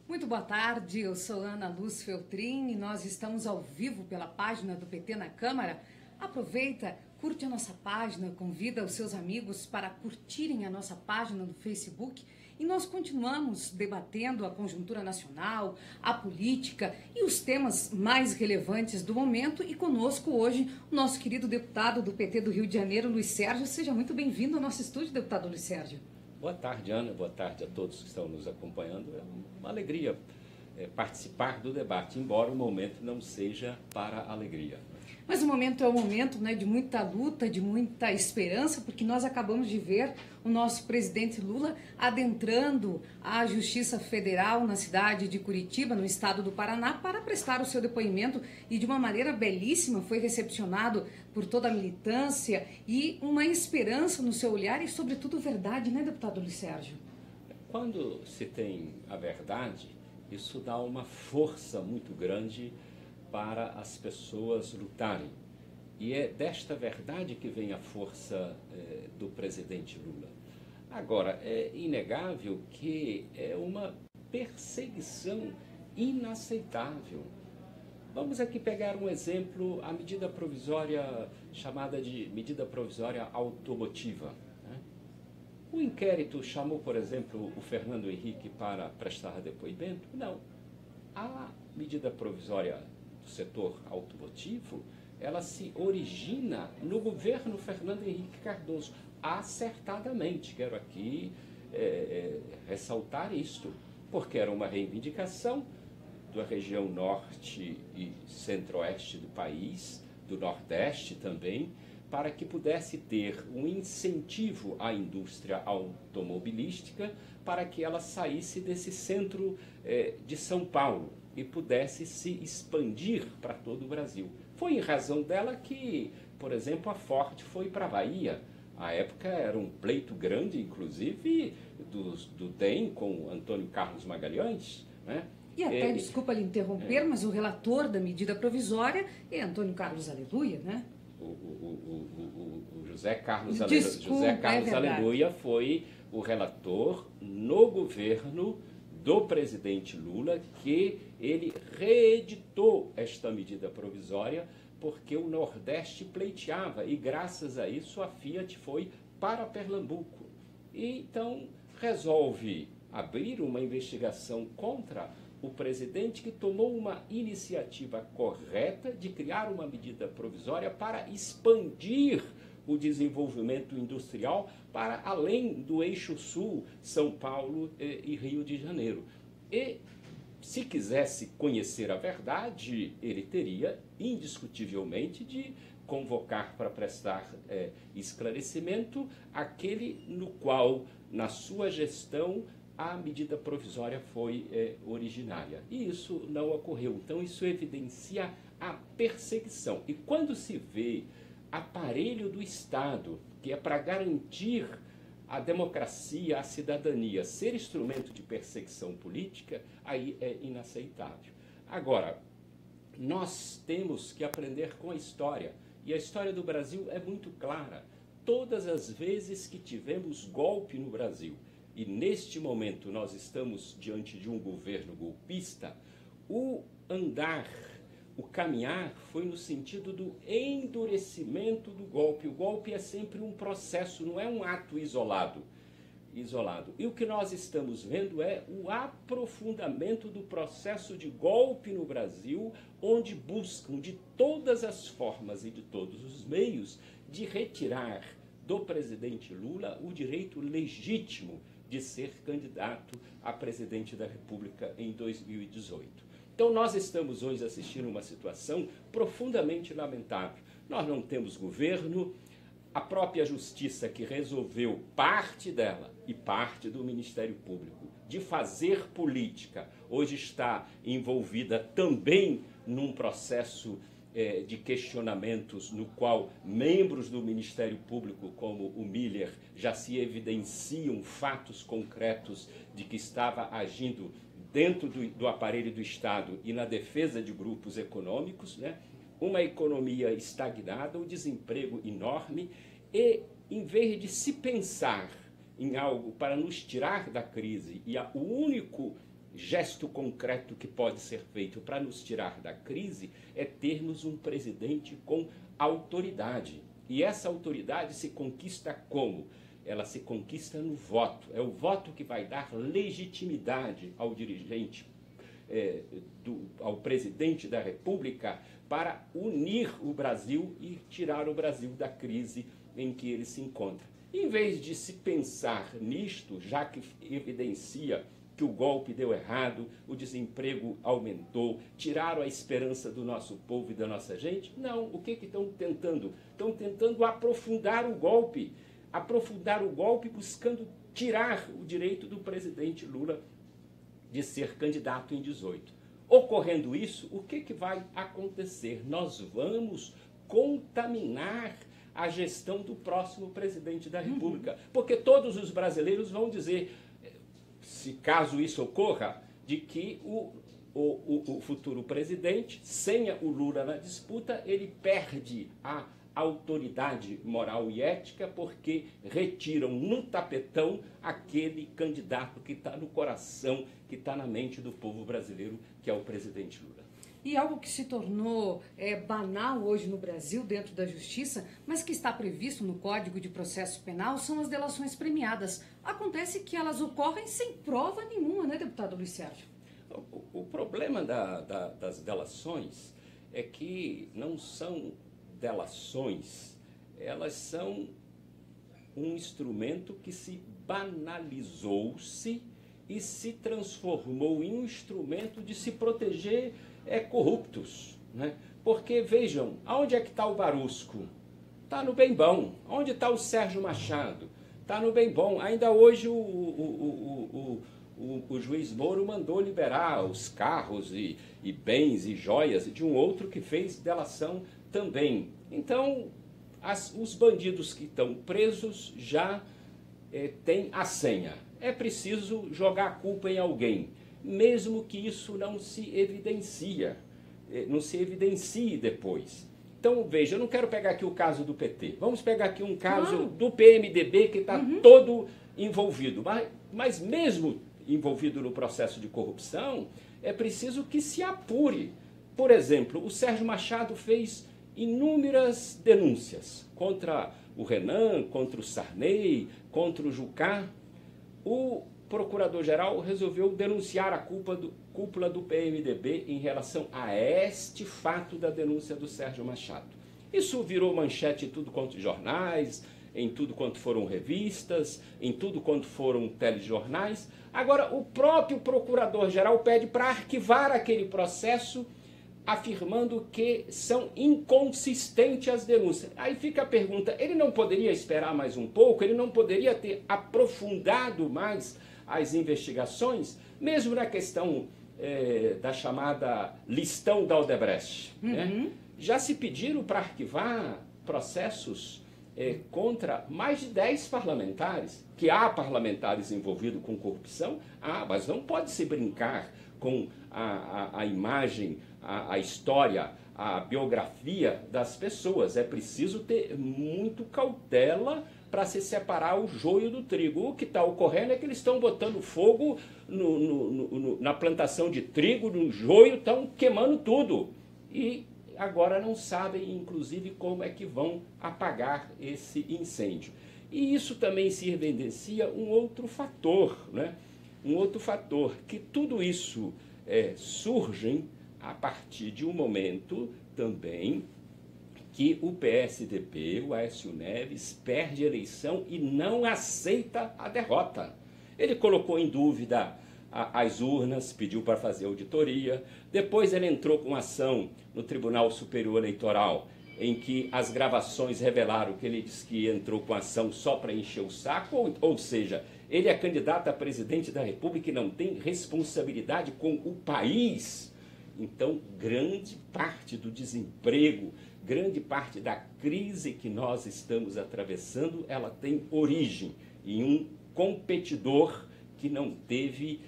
Muito boa tarde, eu sou Ana Luz Feltrin e nós estamos ao vivo pela página do PT na Câmara. Aproveita, curte a nossa página, convida os seus amigos para curtirem a nossa página no Facebook e nós continuamos debatendo a conjuntura nacional, a política e os temas mais relevantes do momento. E conosco hoje o nosso querido deputado do PT do Rio de Janeiro, Luiz Sérgio. Seja muito bem-vindo ao nosso estúdio, deputado Luiz Sérgio. Boa tarde, Ana. Boa tarde a todos que estão nos acompanhando. É uma alegria participar do debate, embora o momento não seja para alegria. Mas o momento é um momento, né, de muita luta, de muita esperança, porque nós acabamos de ver o nosso presidente Lula adentrando a Justiça Federal na cidade de Curitiba, no estado do Paraná, para prestar o seu depoimento e de uma maneira belíssima foi recepcionado por toda a militância e uma esperança no seu olhar e, sobretudo, verdade, né, deputado Luiz Sérgio? Quando se tem a verdade, isso dá uma força muito grande para as pessoas lutarem. E é desta verdade que vem a força do presidente Lula. Agora, é inegável que é uma perseguição inaceitável. Vamos aqui pegar um exemplo, a medida provisória chamada de medida provisória automotiva. O inquérito chamou, por exemplo, o Fernando Henrique para prestar depoimento? Não. A medida provisória do setor automotivo, ela se origina no governo Fernando Henrique Cardoso, acertadamente. Quero aqui ressaltar isto, porque era uma reivindicação da região norte e centro-oeste do país, do nordeste também, para que pudesse ter um incentivo à indústria automobilística para que ela saísse desse centro de São Paulo e pudesse se expandir para todo o Brasil. Foi em razão dela que, por exemplo, a Ford foi para a Bahia. À época era um pleito grande, inclusive, do DEM com Antônio Carlos Magalhães, né? E até, desculpa lhe interromper, mas o relator da medida provisória é Antônio Carlos Aleluia, né? O José Carlos Desculpa, Aleluia foi o relator no governo do presidente Lula, que ele reeditou esta medida provisória porque o Nordeste pleiteava e graças a isso a Fiat foi para Pernambuco. E então resolve abrir uma investigação contra o presidente, que tomou uma iniciativa correta de criar uma medida provisória para expandir o desenvolvimento industrial para além do eixo sul, São Paulo e Rio de Janeiro. E se quisesse conhecer a verdade, ele teria indiscutivelmente de convocar para prestar esclarecimento aquele no qual, na sua gestão, a medida provisória foi originária. E isso não ocorreu. Então, isso evidencia a perseguição. E quando se vê aparelho do Estado, que é para garantir a democracia, a cidadania, ser instrumento de perseguição política, aí é inaceitável. Agora, nós temos que aprender com a história. E a história do Brasil é muito clara. Todas as vezes que tivemos golpe no Brasil, e neste momento nós estamos diante de um governo golpista, o caminhar foi no sentido do endurecimento do golpe. O golpe é sempre um processo, não é um ato isolado. E o que nós estamos vendo é o aprofundamento do processo de golpe no Brasil, onde buscam de todas as formas e de todos os meios de retirar do presidente Lula o direito legítimo de ser candidato a presidente da República em 2018. Então nós estamos hoje assistindo uma situação profundamente lamentável. Nós não temos governo, a própria Justiça, que resolveu parte dela e parte do Ministério Público de fazer política, hoje está envolvida também num processo de questionamentos no qual membros do Ministério Público, como o Miller, já se evidenciam fatos concretos de que estava agindo dentro do aparelho do Estado e na defesa de grupos econômicos, né? Uma economia estagnada, o desemprego enorme e, em vez de se pensar em algo para nos tirar da crise, e o único gesto concreto que pode ser feito para nos tirar da crise é termos um presidente com autoridade. E essa autoridade se conquista como? Ela se conquista no voto. É o voto que vai dar legitimidade ao dirigente, ao presidente da República, para unir o Brasil e tirar o Brasil da crise em que ele se encontra. Em vez de se pensar nisto, já que evidencia que o golpe deu errado, o desemprego aumentou, tiraram a esperança do nosso povo e da nossa gente, não. O que estão tentando? Estão tentando aprofundar o golpe buscando tirar o direito do presidente Lula de ser candidato em 18. Ocorrendo isso, o que vai acontecer? Nós vamos contaminar a gestão do próximo presidente da República, porque todos os brasileiros vão dizer, se caso isso ocorra, de que o futuro presidente, sem o Lula na disputa, ele perde a autoridade moral e ética, porque retiram no tapetão aquele candidato que está no coração, que está na mente do povo brasileiro, que é o presidente Lula. E algo que se tornou banal hoje no Brasil, dentro da justiça, mas que está previsto no Código de Processo Penal, são as delações premiadas. Acontece que elas ocorrem sem prova nenhuma, né, deputado Luiz Sérgio? O problema das delações é que não são delações, elas são um instrumento que se banalizou-se e se transformou em um instrumento de se proteger corruptos, né? Porque, vejam, aonde é que está o Barusco? Está no bem bom. Onde está o Sérgio Machado? Está no bem bom. Ainda hoje o juiz Moro mandou liberar os carros e bens e joias de um outro que fez delação também. Então, os bandidos que estão presos já têm a senha. É preciso jogar a culpa em alguém, mesmo que isso não se evidencie depois. Então, veja, eu não quero pegar aqui o caso do PT. Vamos pegar aqui um caso do PMDB que está todo envolvido. Mas mesmo envolvido no processo de corrupção, é preciso que se apure. Por exemplo, o Sérgio Machado fez inúmeras denúncias contra o Renan, contra o Sarney, contra o Jucá. O procurador-geral resolveu denunciar a cúpula do PMDB em relação a este fato da denúncia do Sérgio Machado. Isso virou manchete em tudo quanto jornais, em tudo quanto foram revistas, em tudo quanto foram telejornais. Agora, o próprio procurador-geral pede para arquivar aquele processo, afirmando que são inconsistentes as denúncias. Aí fica a pergunta, ele não poderia esperar mais um pouco? Ele não poderia ter aprofundado mais as investigações, mesmo na questão da chamada listão da Odebrecht? Né? Já se pediram para arquivar processos contra mais de 10 parlamentares, que há parlamentares envolvidos com corrupção, mas não pode se brincar com a imagem, a história, a biografia das pessoas. É preciso ter muito cautela para se separar o joio do trigo. O que está ocorrendo é que eles estão botando fogo na plantação de trigo, no joio, estão queimando tudo. E agora não sabem, inclusive, como é que vão apagar esse incêndio. E isso também se evidencia um outro fator, né? Um outro fator, que tudo isso surge a partir de um momento também que o PSDB, o Aécio Neves, perde a eleição e não aceita a derrota. Ele colocou em dúvida as urnas, pediu para fazer auditoria, depois ele entrou com ação no Tribunal Superior Eleitoral, em que as gravações revelaram que ele disse que entrou com ação só para encher o saco, ou seja, ele é candidato a presidente da República e não tem responsabilidade com o país. Então, grande parte do desemprego, grande parte da crise que nós estamos atravessando, ela tem origem em um competidor que não teve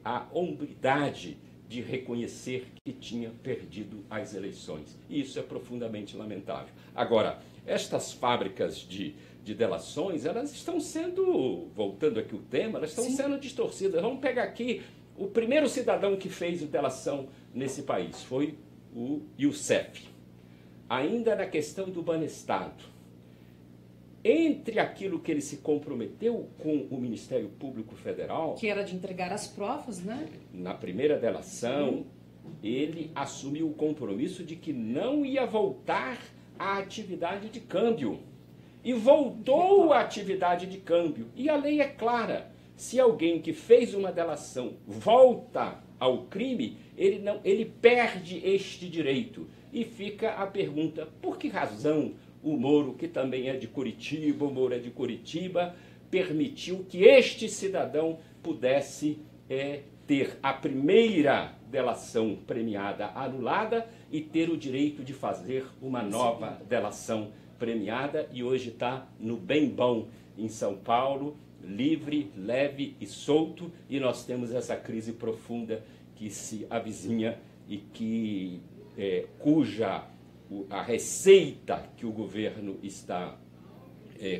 a hombridade de reconhecer que tinha perdido as eleições. E isso é profundamente lamentável. Agora, estas fábricas de delações, elas estão sendo, voltando aqui o tema, elas estão sendo distorcidas. Vamos pegar aqui O primeiro cidadão que fez delação nesse país foi o Youssef. Ainda na questão do Banestado, entre aquilo que ele se comprometeu com o Ministério Público Federal, que era de entregar as provas, né? Na primeira delação, ele assumiu o compromisso de que não ia voltar à atividade de câmbio. E voltou à atividade de câmbio. E a lei é clara. Se alguém que fez uma delação volta ao crime, ele perde este direito. E fica a pergunta, por que razão o Moro, que também é de Curitiba, o Moro é de Curitiba, permitiu que este cidadão pudesse ter a primeira delação premiada anulada e ter o direito de fazer uma nova delação premiada, e hoje está no bem bom em São Paulo, livre, leve e solto, e nós temos essa crise profunda que se avizinha e que cuja a receita que o governo está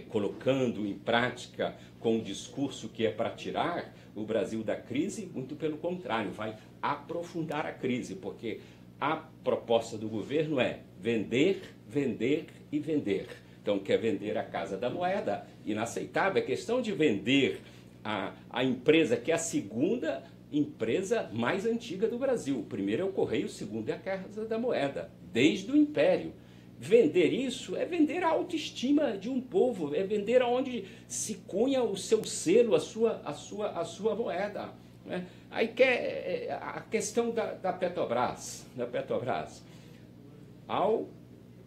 colocando em prática com o discurso que é para tirar o Brasil da crise, muito pelo contrário, vai aprofundar a crise, porque a proposta do governo é vender, vender e vender. Então, quer vender a Casa da Moeda, inaceitável. É questão de vender a empresa que é a segunda empresa mais antiga do Brasil. O primeiro é o Correio, o segundo é a Casa da Moeda, desde o Império. Vender isso é vender a autoestima de um povo, é vender aonde se cunha o seu selo, a sua moeda. Né? Aí a questão da Petrobras. Ao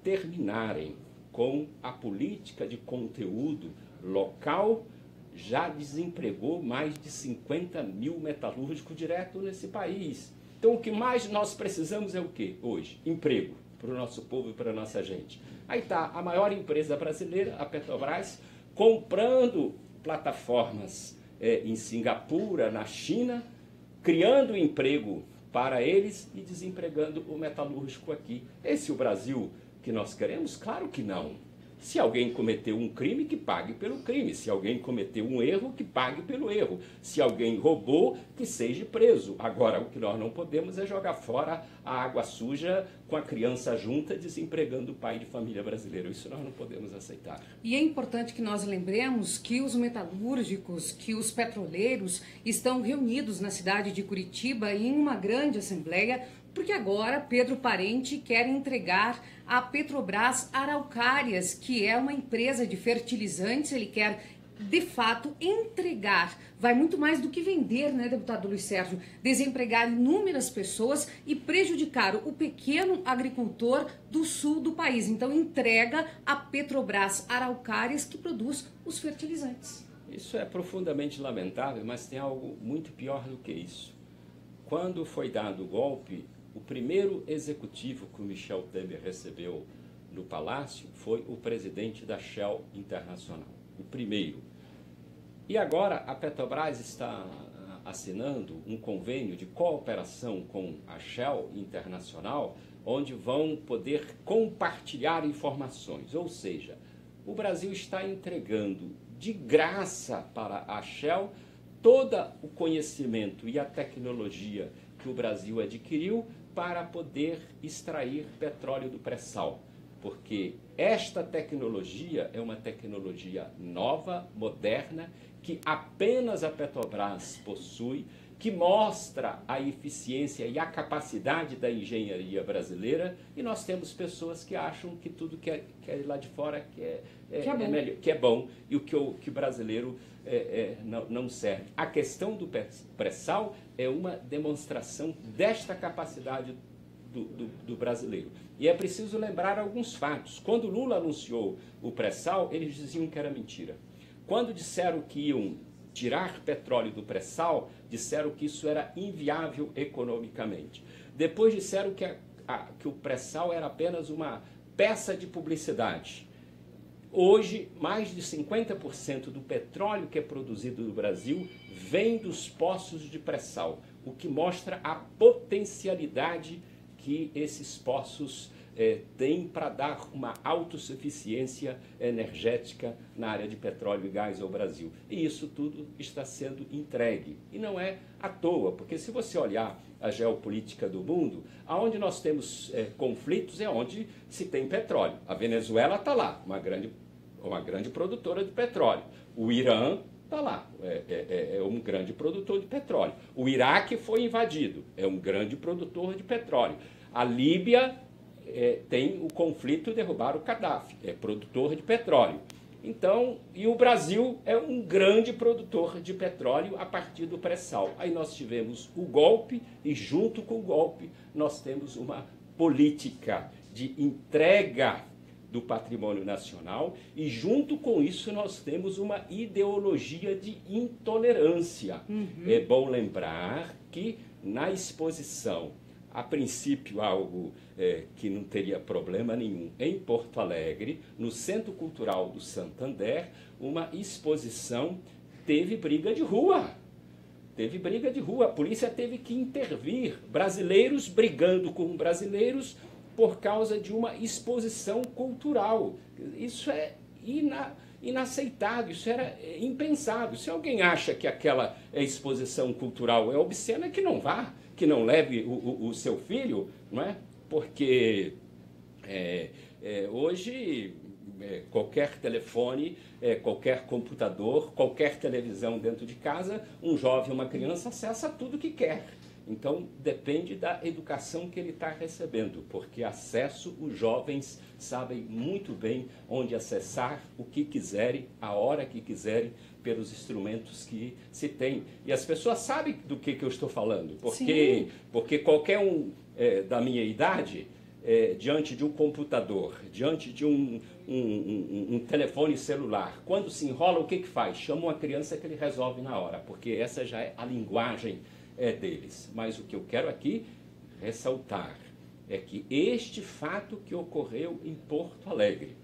terminarem com a política de conteúdo local, já desempregou mais de 50 mil metalúrgicos direto nesse país. Então, o que mais nós precisamos é o quê hoje? Emprego para o nosso povo e para a nossa gente. Aí está a maior empresa brasileira, a Petrobras, comprando plataformas em Singapura, na China, criando emprego para eles e desempregando o metalúrgico aqui. Esse é o Brasil que nós queremos? Claro que não. Se alguém cometeu um crime, que pague pelo crime. Se alguém cometeu um erro, que pague pelo erro. Se alguém roubou, que seja preso. Agora, o que nós não podemos é jogar fora a água suja com a criança junta, desempregando o pai de família brasileiro. Isso nós não podemos aceitar. E é importante que nós lembremos que os metalúrgicos, que os petroleiros estão reunidos na cidade de Curitiba em uma grande assembleia, porque agora Pedro Parente quer entregar a Petrobras Araucárias, que é uma empresa de fertilizantes. Ele quer, de fato, entregar. Vai muito mais do que vender, né, deputado Luiz Sérgio? Desempregar inúmeras pessoas e prejudicar o pequeno agricultor do sul do país. Então, entrega a Petrobras Araucárias, que produz os fertilizantes. Isso é profundamente lamentável, mas tem algo muito pior do que isso. Quando foi dado o golpe, o primeiro executivo que o Michel Temer recebeu no Palácio foi o presidente da Shell Internacional, o primeiro. E agora a Petrobras está assinando um convênio de cooperação com a Shell Internacional, onde vão poder compartilhar informações. Ou seja, o Brasil está entregando de graça para a Shell todo o conhecimento e a tecnologia que o Brasil adquiriu para poder extrair petróleo do pré-sal. Porque esta tecnologia é uma tecnologia nova, moderna, que apenas a Petrobras possui, que mostra a eficiência e a capacidade da engenharia brasileira, e nós temos pessoas que acham que tudo que é lá de fora que é bom, e o que o brasileiro não serve. A questão do pré-sal é uma demonstração desta capacidade do brasileiro. E é preciso lembrar alguns fatos. Quando Lula anunciou o pré-sal, eles diziam que era mentira. Quando disseram que iam tirar petróleo do pré-sal, disseram que isso era inviável economicamente. Depois disseram que o pré-sal era apenas uma peça de publicidade. Hoje, mais de 50% do petróleo que é produzido no Brasil vem dos poços de pré-sal, o que mostra a potencialidade que esses poços tem para dar uma autossuficiência energética na área de petróleo e gás ao Brasil. E isso tudo está sendo entregue. E não é à toa, porque se você olhar a geopolítica do mundo, aonde nós temos conflitos é onde se tem petróleo. A Venezuela está lá, uma grande produtora de petróleo. O Irã está lá, é um grande produtor de petróleo. O Iraque foi invadido, é um grande produtor de petróleo. A Líbia tem o conflito derrubar o Gaddafi, é produtor de petróleo. Então, e o Brasil é um grande produtor de petróleo a partir do pré-sal. Aí nós tivemos o golpe e junto com o golpe nós temos uma política de entrega do patrimônio nacional e junto com isso nós temos uma ideologia de intolerância. É bom lembrar que na exposição, a princípio algo que não teria problema nenhum, em Porto Alegre, no Centro Cultural do Santander, uma exposição teve briga de rua. Teve briga de rua, a polícia teve que intervir, brasileiros brigando com brasileiros por causa de uma exposição cultural. Isso é inaceitável, isso era impensável. Se alguém acha que aquela exposição cultural é obscena, que não vá, que não leve o seu filho, não é? Porque hoje qualquer telefone, qualquer computador, qualquer televisão dentro de casa, um jovem, uma criança acessa tudo que quer. Então, depende da educação que ele está recebendo, porque acesso, os jovens sabem muito bem onde acessar o que quiserem, a hora que quiserem, pelos instrumentos que se tem. E as pessoas sabem do que eu estou falando, porque qualquer um da minha idade, diante de um computador, diante de um telefone celular, quando se enrola, o que faz? Chama uma criança que ele resolve na hora, porque essa já é a linguagem deles. Mas o que eu quero aqui ressaltar é que este fato que ocorreu em Porto Alegre,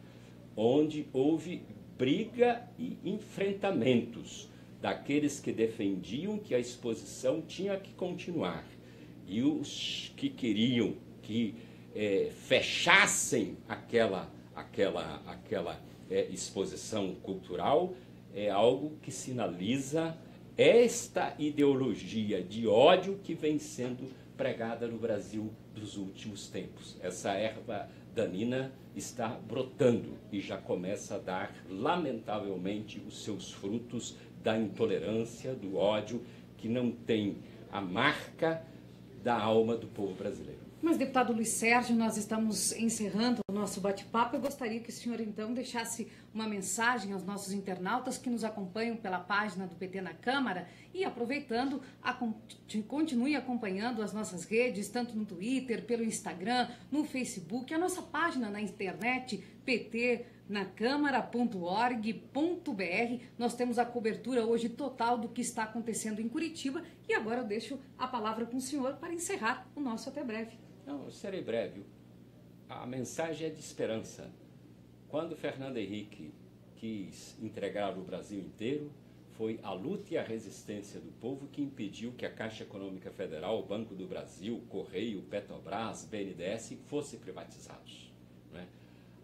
onde houve briga e enfrentamentos daqueles que defendiam que a exposição tinha que continuar e os que queriam que fechassem aquela exposição cultural, é algo que sinaliza esta ideologia de ódio que vem sendo pregada no Brasil dos últimos tempos. Essa erva danina está brotando e já começa a dar, lamentavelmente, os seus frutos da intolerância, do ódio, que não tem a marca da alma do povo brasileiro. Mas, deputado Luiz Sérgio, nós estamos encerrando o nosso bate-papo. Eu gostaria que o senhor, então, deixasse uma mensagem aos nossos internautas que nos acompanham pela página do PT na Câmara e, aproveitando, continue acompanhando as nossas redes, tanto no Twitter, pelo Instagram, no Facebook, a nossa página na internet, ptnacâmara.org.br. Nós temos a cobertura hoje total do que está acontecendo em Curitiba e agora eu deixo a palavra com o senhor para encerrar o nosso Até Breve. Não, eu serei breve. A mensagem é de esperança. Quando Fernando Henrique quis entregar o Brasil inteiro, foi a luta e a resistência do povo que impediu que a Caixa Econômica Federal, o Banco do Brasil, Correio, Petrobras, BNDES fossem privatizados. Não é?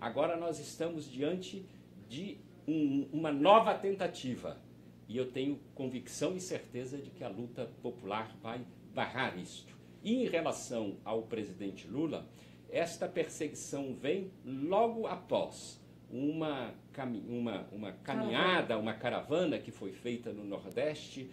Agora nós estamos diante de uma nova tentativa e eu tenho convicção e certeza de que a luta popular vai barrar isto. E em relação ao presidente Lula, esta perseguição vem logo após uma caminhada, uma caravana que foi feita no Nordeste,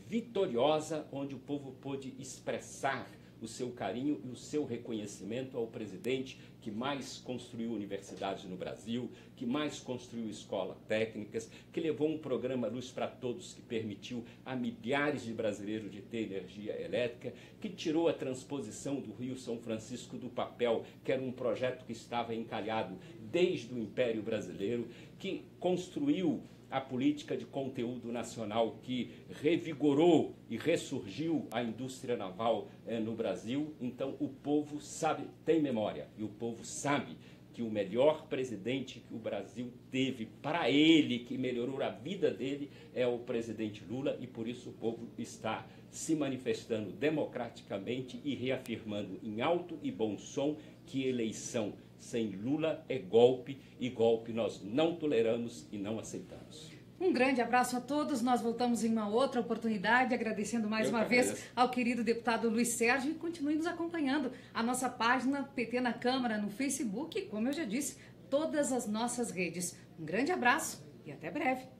vitoriosa, onde o povo pôde expressar o seu carinho e o seu reconhecimento ao presidente que mais construiu universidades no Brasil, que mais construiu escolas técnicas, que levou um programa Luz para Todos que permitiu a milhares de brasileiros de ter energia elétrica, que tirou a transposição do Rio São Francisco do papel, que era um projeto que estava encalhado desde o Império Brasileiro, que construiu a política de conteúdo nacional que revigorou e ressurgiu a indústria naval no Brasil. Então o povo sabe, tem memória, e o povo sabe que o melhor presidente que o Brasil teve para ele, que melhorou a vida dele, é o presidente Lula, e por isso o povo está se manifestando democraticamente e reafirmando em alto e bom som que eleição sem Lula é golpe, e golpe nós não toleramos e não aceitamos. Um grande abraço a todos, nós voltamos em uma outra oportunidade, agradecendo mais uma vez ao querido deputado Luiz Sérgio, e continue nos acompanhando a nossa página PT na Câmara no Facebook e, como eu já disse, todas as nossas redes. Um grande abraço e até breve.